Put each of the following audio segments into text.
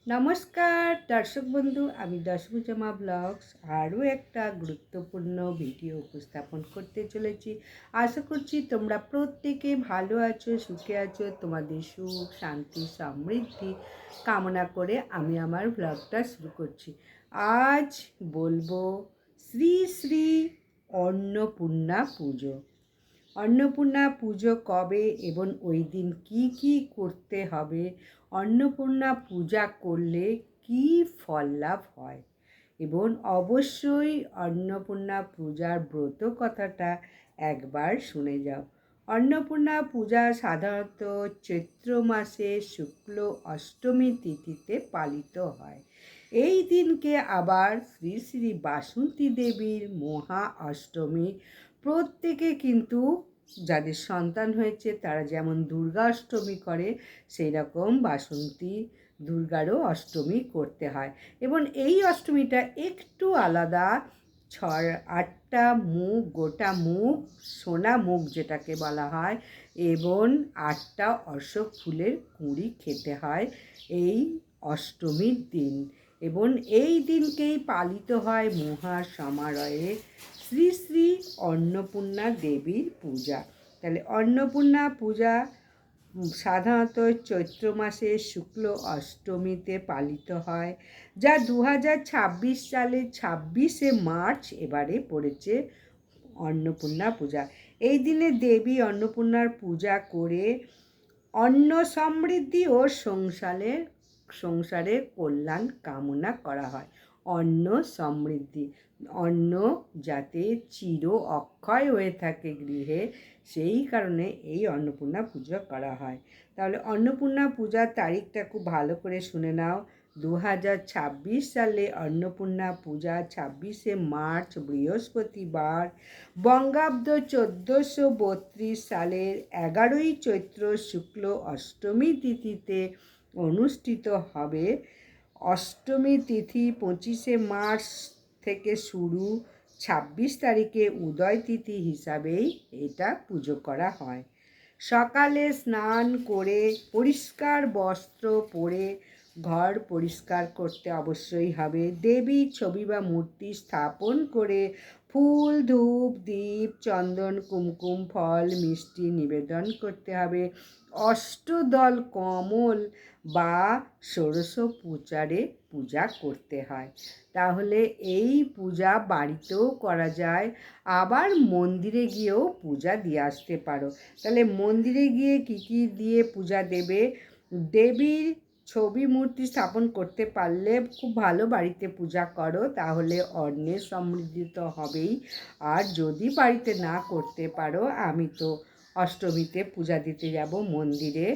নমস্কার দর্শক বন্ধু, আমি দশভুজামা ব্লগস আরও একটা গুরুত্বপূর্ণ ভিডিও উপস্থাপন করতে চলেছি। আশা করছি তোমরা প্রত্যেকে ভালো আছো, সুখে আছো। তোমাদের সুখ, শান্তি, সমৃদ্ধি কামনা করে আমি আমার ব্লগটা শুরু করছি। আজ বলবো শ্রী শ্রী অন্নপূর্ণা পুজো। অন্নপূর্ণা পুজো কবে এবং ওই দিন কি কি করতে হবে, অন্নপূর্ণা পূজা করলে কি ফল লাভ হয়, এবং অবশ্যই অন্নপূর্ণা পূজার ব্রত কথাটা একবার শুনে যাও। অন্নপূর্ণা পূজা সাধারণত চৈত্র মাসে শুক্ল অষ্টমী তিথিতে পালিত হয়। এই দিনকে আবার শ্রী শ্রী বাসন্তী দেবীর মহা অষ্টমী। প্রত্যেকে কিন্তু যাদের সন্তান হয়েছে তারা যেমন দুর্গা অষ্টমী করে, সেই রকম বাসন্তী দুর্গারও অষ্টমী করতে হয়। এবং এই অষ্টমীটা একটু আলাদা। 8টা মুগ, গোটা মুগ, সোনা মুগ যেটাকে বলা হয়, এবং 8টা অশোক ফুলের কুঁড়ি খেতে হয় এই অষ্টমীর দিন। এবং এই দিনকেই পালিত হয় মহা সমারোহে শ্রী শ্রী অন্নপূর্ণা দেবীর পূজা। তাহলে অন্নপূর্ণা পূজা সাধারণত চৈত্র মাসে শুক্ল অষ্টমীতে পালিত হয়, যা 2026 সালের 26শে মার্চ এবারে পড়েছে অন্নপূর্ণা পূজা। এই দিনে দেবী অন্নপূর্ণার পূজা করে অন্ন সমৃদ্ধি ও সংসারের কল্যাণ কামনা করা হয়। অন্ন সমৃদ্ধি, অন্ন যাতে চির অক্ষয় হয়ে থাকে গৃহে, সেই কারণে এই অন্নপূর্ণা পুজো করা হয়। তাহলে অন্নপূর্ণা পূজার তারিখটা খুব ভালো করে শুনে নাও। 2026 সালে অন্নপূর্ণা পূজা 26শে মার্চ বৃহস্পতিবার, বঙ্গাব্দ 1432 সালের 11ই চৈত্র শুক্ল অষ্টমী তিথিতে অনুষ্ঠিত হবে। অষ্টমী তিথি 25শে মার্চ থেকে শুরু, 26 তারিখে উদয় তিথি হিসাবেই এটা পুজো করা হয়। সকালে স্নান করে পরিষ্কার বস্ত্র পরে ঘর পরিষ্কার করতে অবশ্যই হবে। দেবীর ছবি বা মূর্তি স্থাপন করে ফুল, ধূপ, দীপ, চন্দন, কুমকুম, ফল, মিষ্টি নিবেদন করতে হবে। অষ্টদল কমল বা ষোড়শ পূজারে পূজা করতে হয়। তাহলে এই পূজা বাড়িতেও করা যায়, আবার মন্দিরে গিয়েও পূজা দিয়ে আসতে পারো। তাহলে মন্দিরে গিয়ে কী কী দিয়ে পূজা দেবে? দেবীর ছবি মূর্তি স্থাপন করতে পারলে খুব ভালো, বাড়িতে পূজা করো, তাহলে অন্নের সমৃদ্ধি তো হবেই। আর যদি বাড়িতে না করতে পারো, আমি তো অষ্টমীতে পূজা দিতে যাব মন্দিরে,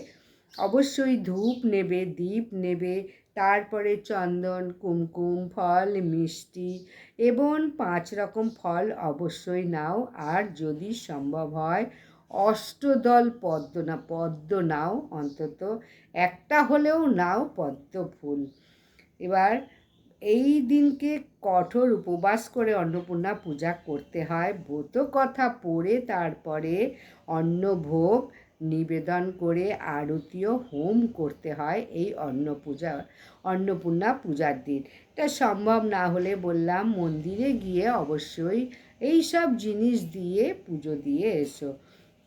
অবশ্যই ধূপ নেবে, দীপ নেবে, তারপরে চন্দন, কুমকুম, ফল, মিষ্টি এবং 5 রকম ফল অবশ্যই নাও। আর যদি সম্ভব হয় অষ্টদল পদ্ম নাও, অন্তত একটা হলেও নাও পদ্ম ফুল। এবার এই দিনকে কঠোর উপবাস করে অন্নপূর্ণা পূজা করতে হয়। ব্রত কথা পড়ে তারপরে অন্নভোগ নিবেদন করে আরতীয় হোম করতে হয় এই অন্নপূর্ণা পূজার দিন। এটা সম্ভব না হলে বললাম মন্দিরে গিয়ে অবশ্যই এই সব জিনিস দিয়ে পুজো দিয়ে এসো।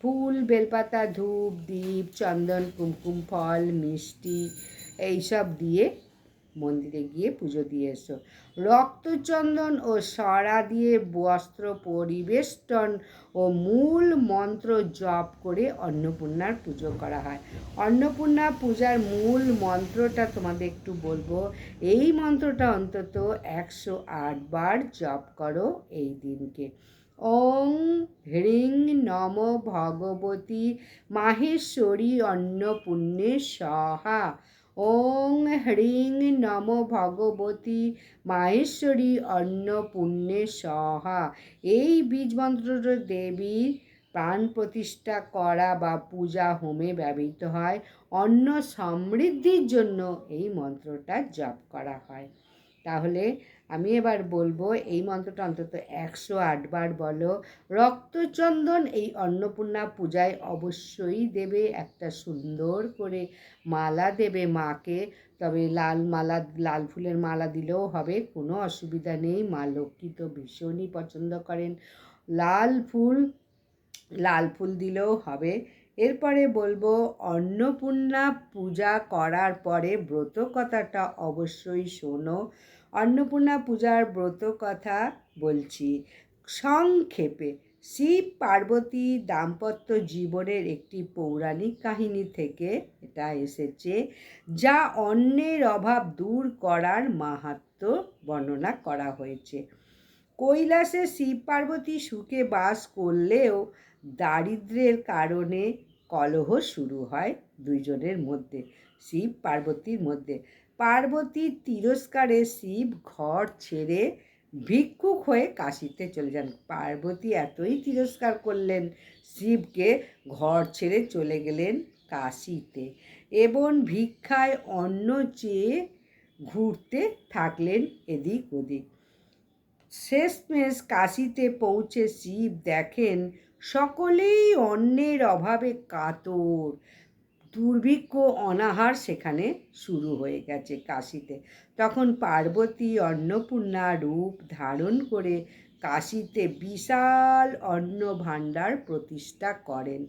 ফুল, বেলপাতা, ধূপ, দীপ, চন্দন, কুমকুম, ফল, মিষ্টি এইসব দিয়ে মন্দিরে গিয়ে পুজো দিয়ে এসো। রক্তচন্দন ও সরা দিয়ে বস্ত্র পরিবেষ্টন ও মূল মন্ত্র জপ করে অন্নপূর্ণার পুজো করা হয়। অন্নপূর্ণা পূজার মূল মন্ত্রটা তোমাদের একটু বলবো। এই মন্ত্রটা অন্তত 108 বার জপ করো এই দিনকে। ওং হ্রিং নম ভগবতী মাহেশ্বরী অন্নপূর্ণে স্বাহা। ওং হ্রিং নম ভগবতী মাহেশ্বরী অন্নপূর্ণে স্বাহা। এই বীজ মন্ত্রটা দেবীর প্রাণ প্রতিষ্ঠা করা বা পূজা হোমে ব্যবহৃত হয়। অন্ন সমৃদ্ধির জন্য এই মন্ত্রটা জপ করা হয়। তাহলে আমি এবার বলবো এই মন্ত্রটা অন্তত 108 বার বলো। রক্তচন্দন এই অন্নপূর্ণা পূজায় অবশ্যই দেবে, একটা সুন্দর করে মালা দেবে মাকে। তবে লাল ফুলের মালা দিলেও হবে, কোনো অসুবিধা নেই। মা লক্ষ্মী তো ভীষণই পছন্দ করেন লাল ফুল দিলেও হবে। এরপরে বলবো, অন্নপূর্ণা পূজা করার পরে ব্রত কথাটা অবশ্যই শোনো। অন্নপূর্ণা পূজার ব্রত কথা বলছি সংক্ষেপে। শিব পার্বতী দাম্পত্য জীবনের একটি পৌরাণিক কাহিনী থেকে এটা এসেছে, যা অন্নের অভাব দূর করার মাহাত্ম্য বর্ণনা করা হয়েছে। কৈলাসে শিব পার্বতী সুখে বাস করলেও দারিদ্র্যের কারণে কলহ শুরু হয় দুইজনের মধ্যে, শিব পার্বতীর মধ্যে। পার্বতীর তিরস্কারে শিব ঘর ছেড়ে ভিক্ষুক হয়ে কাশীতে চলে যান। পার্বতী এতই তিরস্কার করলেন শিবকে, ঘর ছেড়ে চলে গেলেন কাশীতে এবং ভিক্ষায় অন্ন চেয়ে ঘুরতে থাকলেন এদিক ওদিক। শেষমেশ কাশীতে পৌঁছে শিব দেখেন সকলেই অন্নের অভাবে কাতর। দুর্ভিক্ষ অনাহার সেখানে শুরু হয়ে গেছে কাশীতে। তখন পার্বতী অন্নপূর্ণা রূপ ধারণ করে কাশীতে বিশাল অন্ন ভাণ্ডার প্রতিষ্ঠা করেন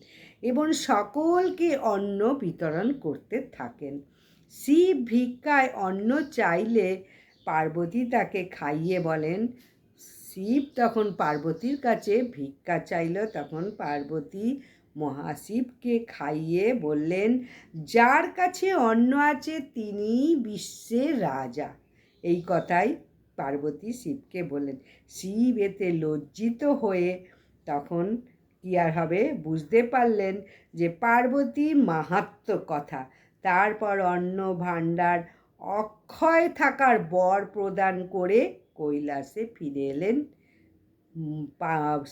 এবং সকলকে অন্ন বিতরণ করতে থাকেন। শিব ভিক্ষায় অন্ন চাইলে পার্বতী তাকে খাইয়ে বলেন। শিব তখন পার্বতীর কাছে ভিক্ষা চাইল, তখন পার্বতী মহাশিবকে খাইয়ে বললেন, যার কাছে অন্ন আছে তিনিই বিশ্বের রাজা। এই কথাই পার্বতী শিবকে বললেন। শিব এতে লজ্জিত হয়ে তখন কি আর হবে, বুঝতে পারলেন যে পার্বতী মাহাত্ম্য কথা। তারপর অন্ন ভাণ্ডার অক্ষয় থাকার বর প্রদান করে কৈলাসে ফিরে এলেন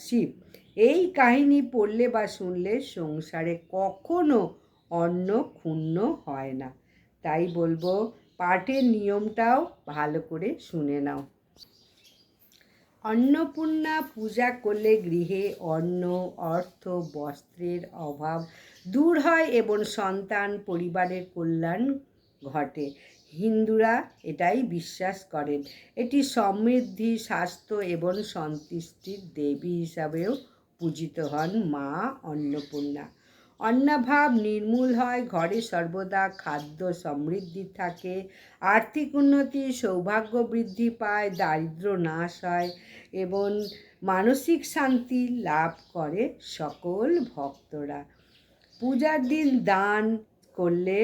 শিব। এই কাহিনী পড়লে বা শুনলে সংসারে কখনো অন্ন ক্ষুণ্ণ হয় না। তাই বলবো, পাঠের নিয়মটাও ভালো করে শুনে নাও। অন্নপূর্ণা পূজা করলে গৃহে অন্ন, অর্থ, বস্ত্রের অভাব দূর হয় এবং সন্তান পরিবারের কল্যাণ ঘটে। হিন্দুরা এটাই বিশ্বাস করেন। এটি সমৃদ্ধি, স্বাস্থ্য এবং সন্তুষ্টির দেবী হিসাবেও পূজিত হন মা অন্নপূর্ণা। অন্নাভাব নির্মূল হয়, ঘরে সর্বদা খাদ্য সমৃদ্ধি থাকে, আর্থিক উন্নতি, সৌভাগ্য বৃদ্ধি পায়, দারিদ্র্য নাশ হয় এবং মানসিক শান্তি লাভ করে সকল ভক্তরা। পূজার দিন দান করলে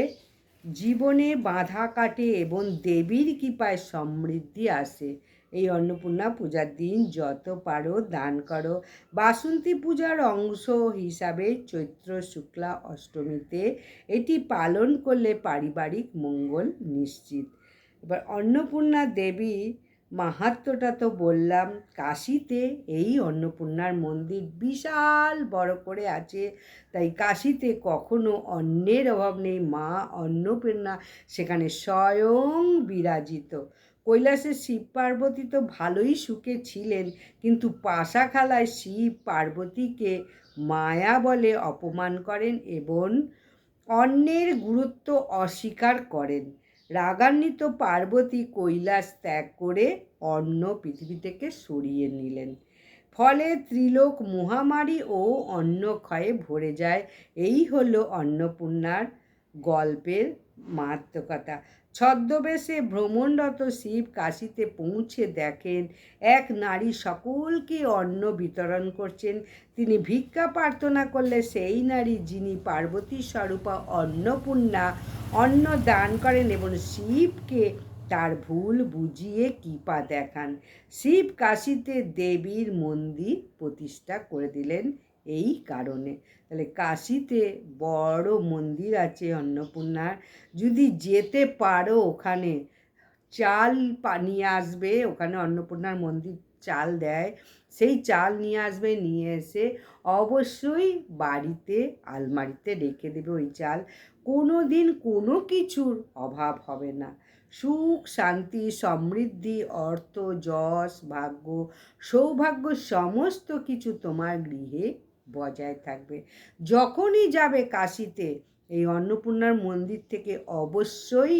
জীবনে বাধা কাটে এবং দেবীর কৃপায় সমৃদ্ধি আসে। এই অন্নপূর্ণা পূজার দিন যত পারো দান করো। বাসন্তী পূজার অংশ হিসাবে চৈত্র শুক্লা অষ্টমীতে এটি পালন করলে পারিবারিক মঙ্গল নিশ্চিত। এবার অন্নপূর্ণা দেবী মাহাত্ম্যটা তো বললাম। কাশীতে এই অন্নপূর্ণার মন্দির বিশাল বড় করে আছে, তাই কাশীতে কখনো অন্নের অভাব নেই। মা অন্নপূর্ণা সেখানে স্বয়ং বিরাজিত। কৈলাসে শিব পার্বতী তো ভালোই সুখে ছিলেন, কিন্তু পাশাখালায় শিব পার্বতীকে মায়া বলে অপমান করেন এবং অন্নের গুরুত্ব অস্বীকার করেন। রাগান্বিত পার্বতী কৈলাস ত্যাগ করে অন্ন পৃথিবী থেকে সরিয়ে নিলেন। ফলে ত্রিলোক মহামারী ও অন্নক্ষয়ে ভরে যায়। এই হলো অন্নপূর্ণার গল্পের মাহাত্ম্যকথা। ছদ্মবেশে ভ্রমণরত শিব কাশীতে পৌঁছে দেখেন এক নারী সকলকে অন্ন বিতরণ করছেন। তিনি ভিক্ষা প্রার্থনা করলে সেই নারী, যিনি পার্বতী স্বরূপা অন্নপূর্ণা, অন্ন দান করেন এবং শিবকে তার ভুল বুঝিয়ে কৃপা দেখান। শিব কাশীতে দেবীর মন্দির প্রতিষ্ঠা করে দিলেন এই কারণে। তাহলে কাশীতে বড় মন্দির আছে অন্নপূর্ণার। যদি যেতে পারো ওখানে, চাল নিয়ে আসবে। ওখানে অন্নপূর্ণার মন্দির চাল দেয়, সেই চাল নিয়ে আসবে। নিয়ে এসে অবশ্যই বাড়িতে আলমারিতে রেখে দেবে। ওই চাল কোনো দিন কোনো কিছুর অভাব হবে না। সুখ, শান্তি, সমৃদ্ধি, অর্থ, যশ, ভাগ্য, সৌভাগ্য সমস্ত কিছু তোমার গৃহে বজায় থাকবে। যখনই যাবে কাশীতে এই অন্নপূর্ণার মন্দির থেকে অবশ্যই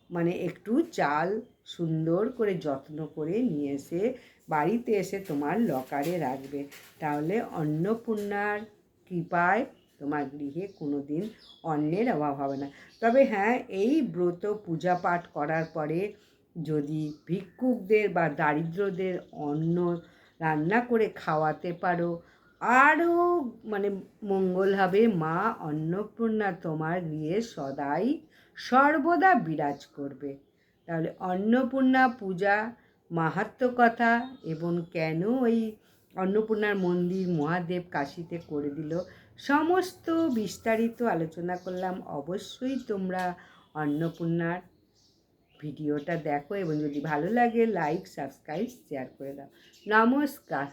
মানে একটু চাল সুন্দর করে যত্ন করে নিয়ে এসে বাড়িতে এসে তোমার লকারে রাখবে। তাহলে অন্নপূর্ণার কৃপায় তোমার গৃহে কোনো দিন অন্নের অভাব হবে না। তবে হ্যাঁ, এই ব্রত পূজা পাঠ করার পরে যদি ভিক্ষুকদের বা দারিদ্রদের অন্ন রান্না করে খাওয়াতে পারো, আরও মানে মঙ্গল হবে। মা অন্নপূর্ণা তোমার গৃহে সদাই সর্বদা বিরাজ করবে। তাহলে অন্নপূর্ণা পূজা মাহাত্ম্য কথা এবং কেন ওই অন্নপূর্ণার মন্দির মহাদেব কাশীতে করে দিল, সমস্ত বিস্তারিত আলোচনা করলাম। অবশ্যই তোমরা অন্নপূর্ণার ভিডিওটা দেখো এবং যদি ভালো লাগে লাইক, সাবস্ক্রাইব, শেয়ার করে দাও। নমস্কার।